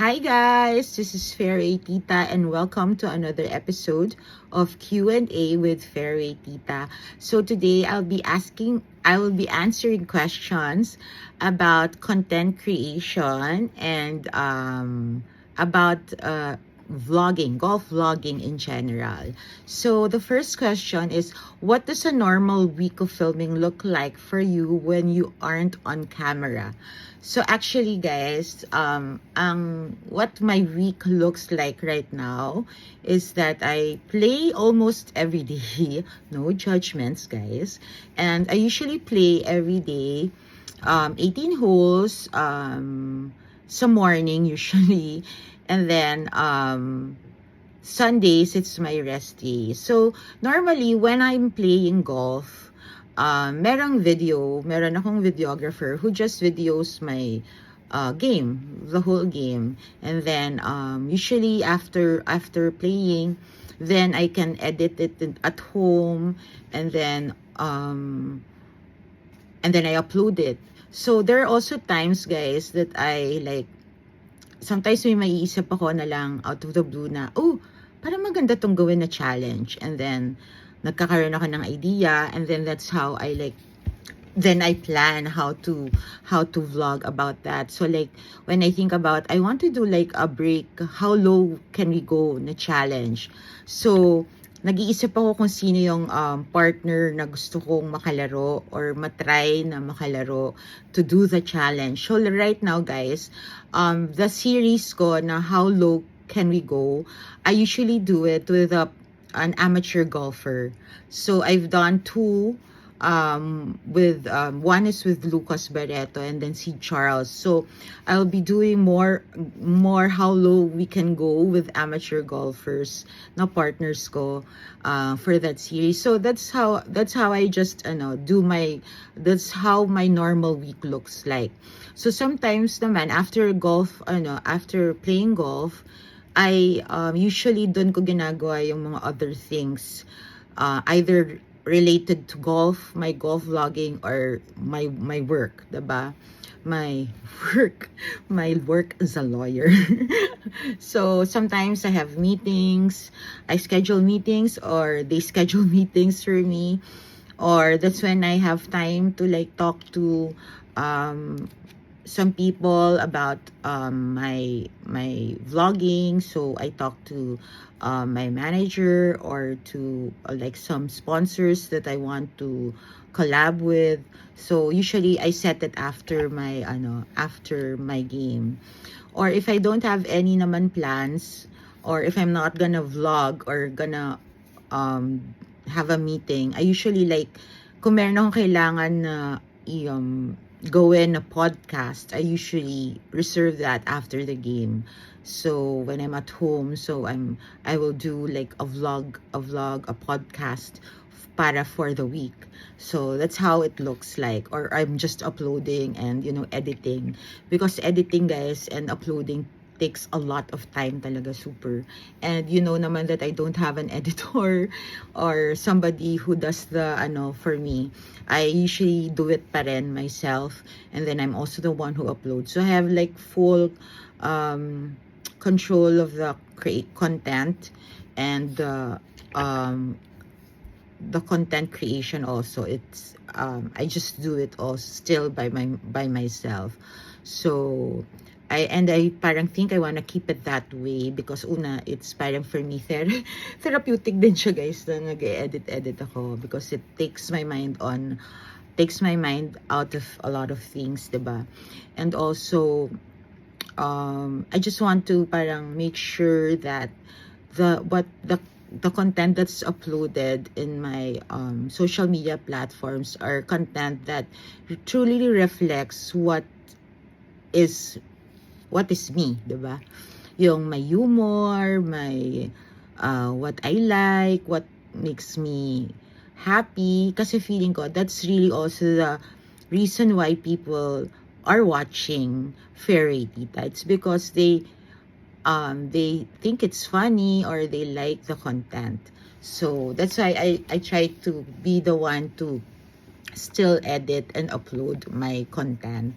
Hi guys, this is Fairy Tita and welcome to another episode of Q&A with Fairy Tita. So today I will be answering questions about content creation and about vlogging, golf vlogging in general. So the first question is, what does a normal week of filming look like for you when you aren't on camera? So actually guys, what my week looks like right now is that I play almost every day. No judgments guys. And I usually play every day 18 holes some morning usually, and then Sundays it's my rest day. So normally when I'm playing golf, meron akong videographer who just videos my game, the whole game. And then usually after playing, then I can edit it at home, and then I upload it. So there are also times guys that I like, sometimes may maiisip ako na lang out of the blue na, oh, parang maganda tong gawin na challenge. And then, nagkakaroon ako ng idea, and then that's how I like, then I plan how to vlog about that. So like, when I think about, I want to do like a break, how low can we go na challenge? So, nag-iisip ako kung sino yung partner na gusto kong makalaro or matry na makalaro to do the challenge. So right now guys, the series ko na how low can we go, I usually do it with an amateur golfer. So I've done two with one is with Lucas Barreto and then si Charles. So I'll be doing more how low we can go with amateur golfers na partners ko for that series. So that's how I just that's how my normal week looks like. So sometimes naman after after playing golf, I usually doon ko ginagawa yung mga other things, either related to golf, my golf vlogging, or my work, diba? My work as a lawyer. So sometimes I have meetings, I schedule meetings, or they schedule meetings for me, or that's when I have time to like talk to some people about my vlogging. So I talk to my manager, or to like some sponsors that I want to collab with. So usually I set it after my game. Or if I don't have any naman plans, or if I'm not gonna vlog or gonna have a meeting, I usually like, kung meron akong kailangan na gawin a podcast, I usually reserve that after the game. So when I'm at home, so I will do like a vlog, a podcast para for the week. So that's how it looks like. Or I'm just uploading and editing, because editing guys and uploading takes a lot of time talaga, super. And naman that I don't have an editor or somebody who does the for me. I usually do it pa rin myself, and then I'm also the one who uploads. So I have like full control of the content, and the content creation also. It's I just do it all still by myself. So I parang think I wanna keep it that way, because una, it's parang for me therapeutic din siya guys, na nag-edit ako, because it takes my mind out of a lot of things, diba? And also I just want to parang make sure that the content that's uploaded in my social media platforms are content that truly reflects what is me, diba? Yung my humor, my what I like, what makes me happy. Kasi feeling ko that's really also the reason why people are watching Fairy Tita. It's because they think it's funny, or they like the content. So that's why I try to be the one to still edit and upload my content.